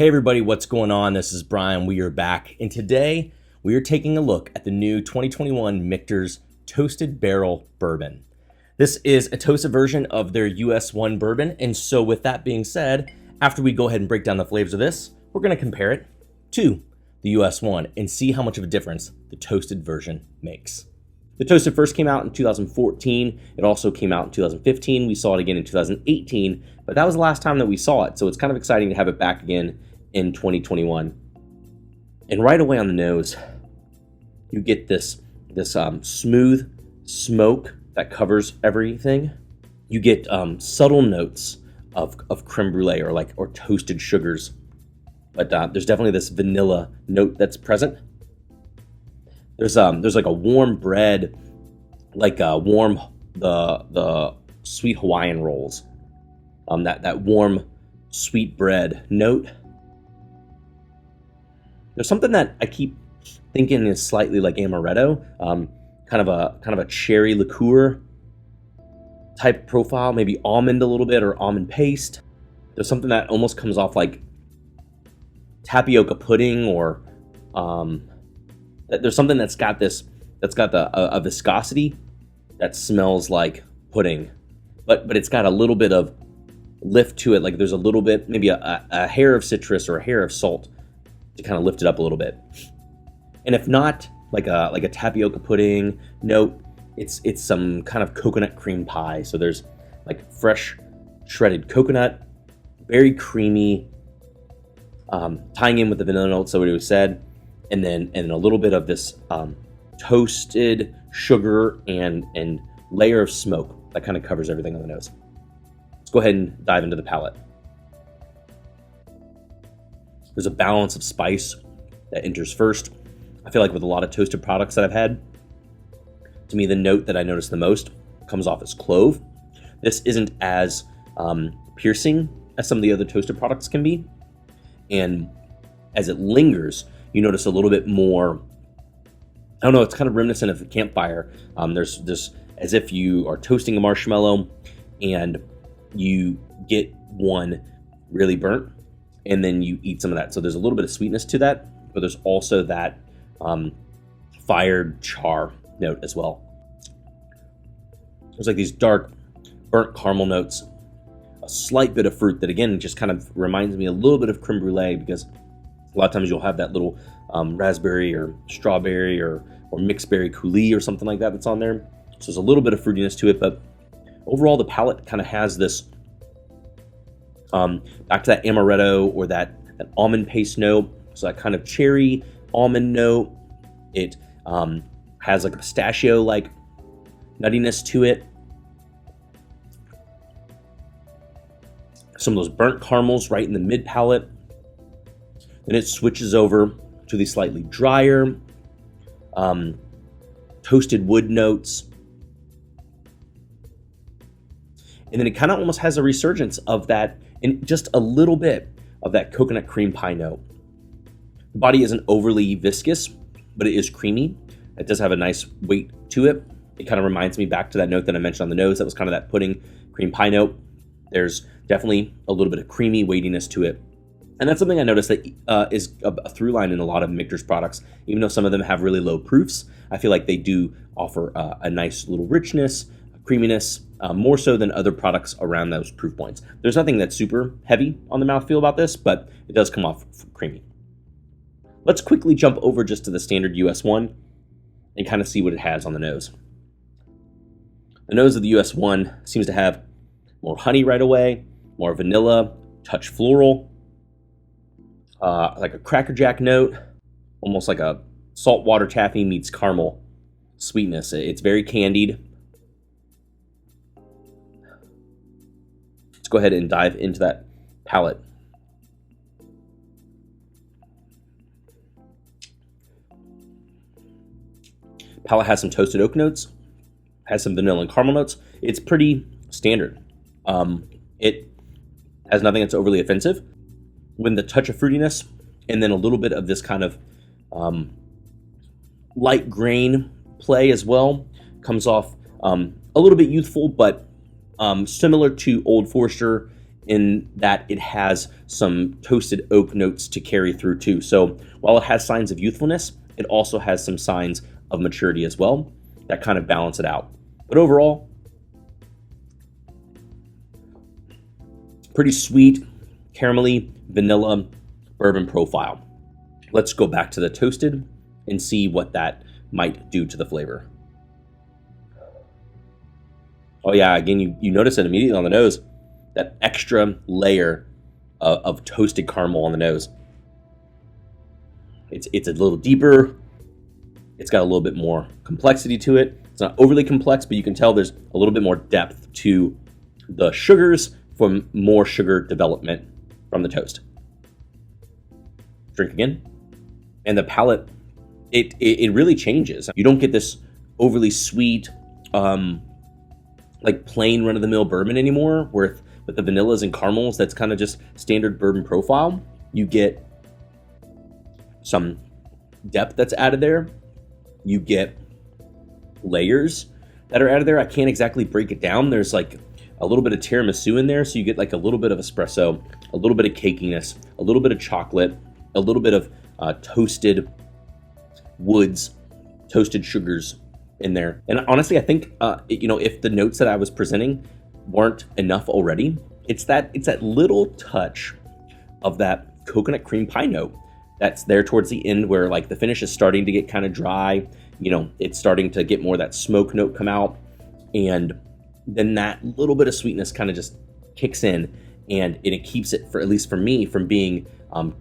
Hey everybody, what's going on? This is Brian. We are back, and today we are taking a look at the new 2021 Michter's Toasted Barrel Bourbon. This is a toasted version of their US1 bourbon, and so with that being said, after we go ahead and break down the flavors of this, we're going to compare it to the US1 and see how much of a difference the toasted version makes. The Toasted first came out in 2014. It also came out in 2015. We saw it again in 2018, but that was the last time that we saw it. So it's kind of exciting to have it back again in 2021. And right away on the nose, you get this smooth smoke that covers everything. You get subtle notes of creme brulee or toasted sugars, but there's definitely this vanilla note that's present. There's like a warm bread, like the sweet Hawaiian rolls. That warm sweet bread note. There's something that I keep thinking is slightly like amaretto, kind of a cherry liqueur type profile, maybe almond a little bit or almond paste. There's something that almost comes off like tapioca pudding or there's something that's got a viscosity that smells like pudding, but it's got a little bit of lift to it. Like there's a little bit, maybe a hair of citrus or a hair of salt to kind of lift it up a little bit. And if not like a tapioca pudding note, it's some kind of coconut cream pie. So there's like fresh shredded coconut, very creamy, tying in with the vanilla notes that we said. And then a little bit of this toasted sugar and layer of smoke that kind of covers everything on the nose. Let's go ahead and dive into the palate. There's a balance of spice that enters first. I feel like with a lot of toasted products that I've had, to me the note that I notice the most comes off as clove. This isn't as piercing as some of the other toasted products can be. And as it lingers, you notice a little bit more, I don't know, it's kind of reminiscent of a campfire. There's this, as if you are toasting a marshmallow and you get one really burnt and then you eat some of that. So there's a little bit of sweetness to that, but there's also that fired char note as well. There's like these dark burnt caramel notes, a slight bit of fruit that again just kind of reminds me a little bit of creme brulee, because a lot of times you'll have that little raspberry or strawberry or mixed berry coulis or something like that that's on there. So there's a little bit of fruitiness to it, but overall the palate kind of has this back to that amaretto or that almond paste note. So that kind of cherry almond note. It has like a pistachio-like nuttiness to it. Some of those burnt caramels right in the mid palate. Then it switches over to the slightly drier, toasted wood notes. And then it kind of almost has a resurgence of that, and just a little bit of that coconut cream pie note. The body isn't overly viscous, but it is creamy. It does have a nice weight to it. It kind of reminds me back to that note that I mentioned on the nose. That was kind of that pudding cream pie note. There's definitely a little bit of creamy weightiness to it. And that's something I noticed that is a through line in a lot of Michter's products. Even though some of them have really low proofs, I feel like they do offer a nice little richness, creaminess, more so than other products around those proof points. There's nothing that's super heavy on the mouthfeel about this, but it does come off creamy. Let's quickly jump over just to the standard US1 and kind of see what it has on the nose. The nose of the US1 seems to have more honey right away, more vanilla, touch floral, like a Cracker Jack note, almost like a saltwater taffy meets caramel sweetness. It's very candied. Let's go ahead and dive into that palate. Palate has some toasted oak notes, has some vanilla and caramel notes. It's pretty standard. It has nothing that's overly offensive, with the touch of fruitiness, and then a little bit of this kind of light grain play as well. Comes off a little bit youthful, but similar to Old Forester in that it has some toasted oak notes to carry through too. So while it has signs of youthfulness, it also has some signs of maturity as well that kind of balance it out. But overall, pretty sweet, caramelly, vanilla bourbon profile. Let's go back to the toasted and see what that might do to the flavor. Oh yeah, again, you notice it immediately on the nose, that extra layer of toasted caramel on the nose. It's a little deeper. It's got a little bit more complexity to it. It's not overly complex, but you can tell there's a little bit more depth to the sugars from more sugar development from the toast. Drink again. And the palate, it really changes. You don't get this overly sweet, like plain run-of-the-mill bourbon anymore, with the vanillas and caramels. That's kind of just standard bourbon profile. You get some depth that's added there. You get layers that are added there. I can't exactly break it down. There's like a little bit of tiramisu in there, so you get like a little bit of espresso, a little bit of cakiness, a little bit of chocolate, a little bit of toasted woods, toasted sugars in there. And honestly, I think if the notes that I was presenting weren't enough already, it's that little touch of that coconut cream pie note that's there towards the end, where like the finish is starting to get kind of dry. It's starting to get more of that smoke note come out, and then that little bit of sweetness kind of just kicks in, and it keeps it, for at least for me, from being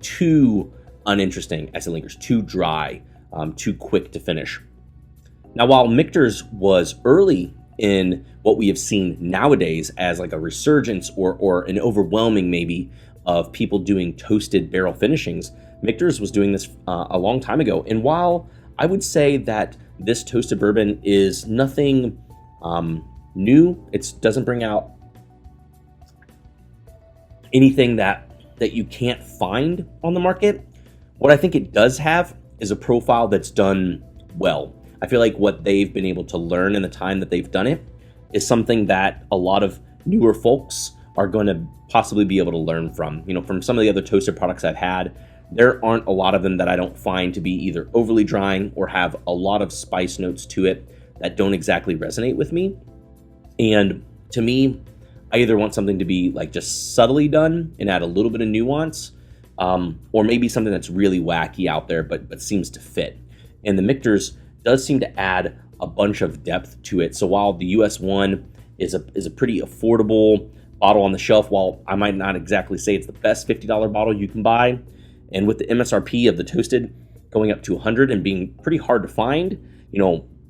too uninteresting as it lingers, too dry, too quick to finish. Now, while Michter's was early in what we have seen nowadays as like a resurgence or an overwhelming maybe of people doing toasted barrel finishings, Michter's was doing this a long time ago. And while I would say that this toasted bourbon is nothing new, it doesn't bring out anything that you can't find on the market, what I think it does have is a profile that's done well. I feel like what they've been able to learn in the time that they've done it is something that a lot of newer folks are going to possibly be able to learn from. From some of the other toasted products I've had, there aren't a lot of them that I don't find to be either overly drying or have a lot of spice notes to it that don't exactly resonate with me. And to me, I either want something to be like just subtly done and add a little bit of nuance, or maybe something that's really wacky out there but seems to fit. And the Michter's does seem to add a bunch of depth to it. So while the US one is a pretty affordable bottle on the shelf, while I might not exactly say it's the best $50 bottle you can buy, and with the MSRP of the toasted going up to $100 and being pretty hard to find,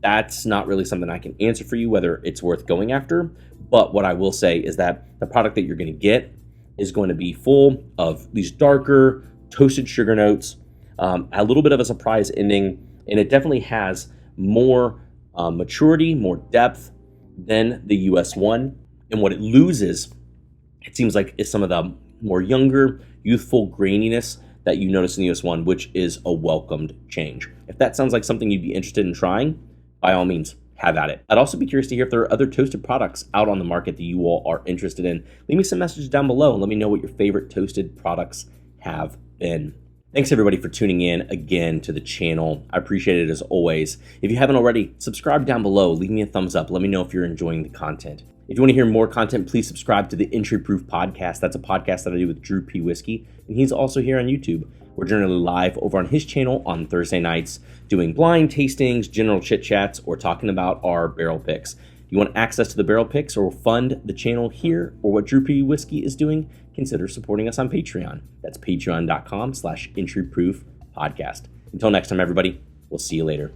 that's not really something I can answer for you whether it's worth going after. But what I will say is that the product that you're going to get is going to be full of these darker toasted sugar notes, a little bit of a surprise ending, and it definitely has more maturity, more depth than the US one. And what it loses, it seems like, is some of the more younger, youthful graininess that you notice in the US one, which is a welcomed change. If that sounds like something you'd be interested in trying, by all means, have at it. I'd also be curious to hear if there are other toasted products out on the market that you all are interested in. Leave me some messages down below and let me know what your favorite toasted products have been. Thanks everybody for tuning in again to the channel. I appreciate it as always. If you haven't already, subscribe down below. Leave me a thumbs up. Let me know if you're enjoying the content. If you want to hear more content, please subscribe to the Entry Proof Podcast. That's a podcast that I do with Drew P. Whiskey, and he's also here on YouTube. We're generally live over on his channel on Thursday nights, doing blind tastings, general chit chats, or talking about our barrel picks. If you want access to the barrel picks or fund the channel here or what Drew P. Whiskey is doing, consider supporting us on Patreon. That's patreon.com/entryproofpodcast. Until next time, everybody, we'll see you later.